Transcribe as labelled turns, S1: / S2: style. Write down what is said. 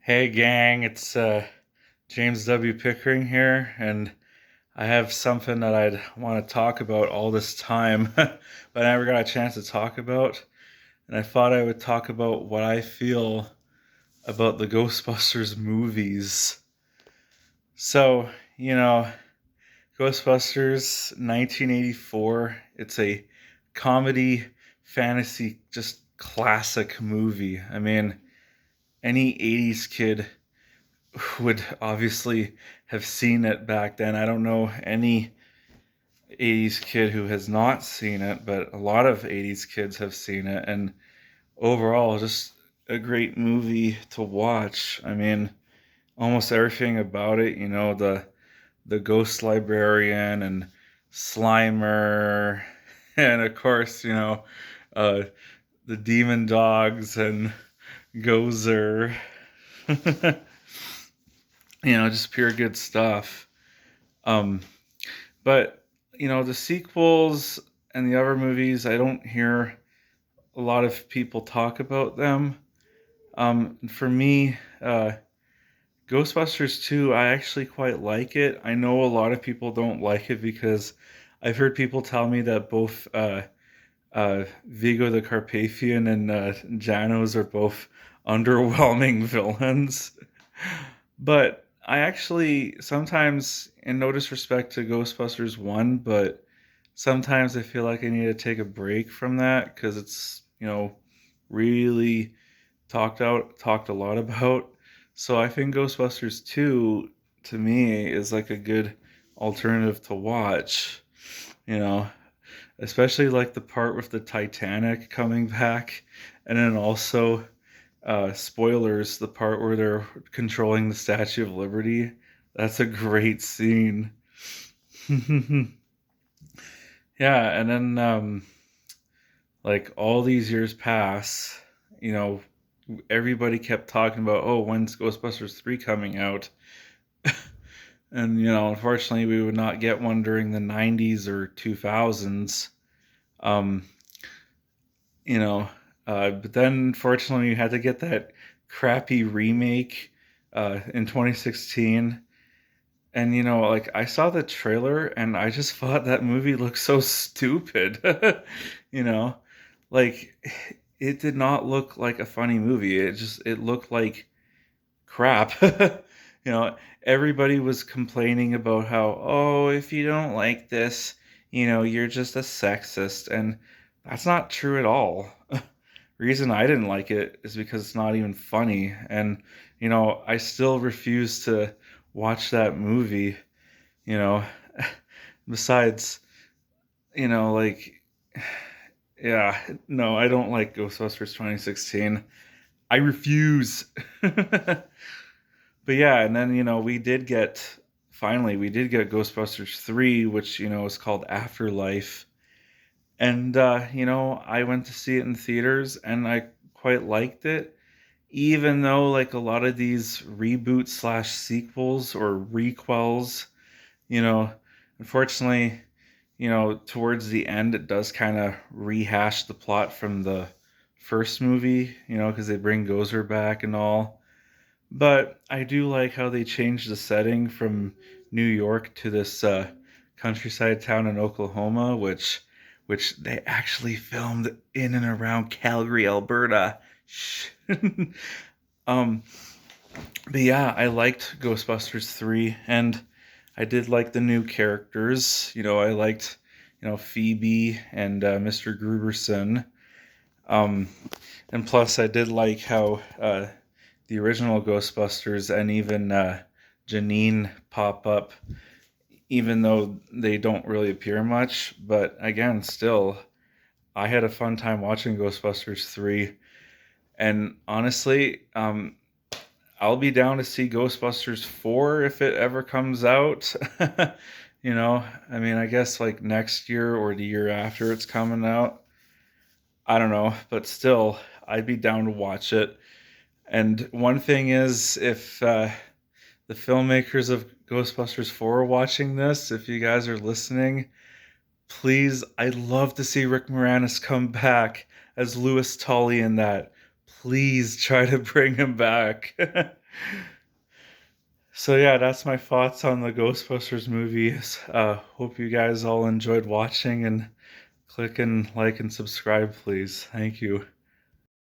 S1: Hey gang, it's James W. Pickering here, and I have something that I'd want to talk about all this time, but I never got a chance to talk about. And I thought I would talk about what I feel about the Ghostbusters movies. So, you know, Ghostbusters 1984, it's a comedy fantasy just classic movie. I mean, any 80s kid would obviously have seen it back then. I don't know any 80s kid who has not seen it, but a lot of 80s kids have seen it. And overall, just a great movie to watch. I mean, almost everything about it, the ghost librarian and Slimer, and of course, uh, the demon dogs and Gozer. Just pure good stuff. Um, but the sequels and the other movies, I don't hear a lot of people talk about them. For me, Ghostbusters 2, I actually quite like it. I know a lot of people don't like it because I've heard people tell me that both Vigo the Carpathian and Janos are both underwhelming villains. But I actually sometimes, in no disrespect to Ghostbusters 1, but sometimes I feel like I need to take a break from that because it's, really talked a lot about. So I think Ghostbusters 2 to me is like a good alternative to watch, you know, especially like the part with the Titanic coming back, and then also spoilers, the part where they're controlling the Statue of Liberty. That's a great scene. Yeah, and then like all these years pass, you know, everybody kept talking about, oh, when's Ghostbusters 3 coming out? And unfortunately we would not get one during the 90s or 2000s. Um, you know, but then unfortunately you had to get that crappy remake in 2016. And like I saw the trailer and I just thought that movie looked so stupid. you know, like it did not look like a funny movie. It looked like crap. Everybody was complaining about how, oh, if you don't like this, you're just a sexist, and that's not true at all. Reason I didn't like it is because it's not even funny, and I still refuse to watch that movie. You know, besides, like, yeah, no, I don't like Ghostbusters 2016. I refuse. But yeah, and then we did get Ghostbusters 3, which is called Afterlife. And I went to see it in theaters and I quite liked it, even though like a lot of these reboots slash sequels or requels, you know unfortunately, towards the end it does kind of rehash the plot from the first movie, because they bring Gozer back and all. But I do like how they changed the setting from New York to this countryside town in Oklahoma, which they actually filmed in and around Calgary, Alberta. Shh. um, but yeah, I liked Ghostbusters 3, and I did like the new characters. I liked, Phoebe and Mr. Gruberson. Um, and plus, I did like how the original Ghostbusters and even Janine pop up, even though they don't really appear much. But again, still, I had a fun time watching Ghostbusters 3. And honestly, I'll be down to see Ghostbusters 4 if it ever comes out. I mean, I guess like next year or the year after it's coming out. I don't know, but still, I'd be down to watch it. And one thing is, if the filmmakers of Ghostbusters 4 are watching this, if you guys are listening, please, I'd love to see Rick Moranis come back as Louis Tully in that. Please try to bring him back. So yeah, that's my thoughts on the Ghostbusters movies. Hope you guys all enjoyed watching, and click and like and subscribe, please. Thank you.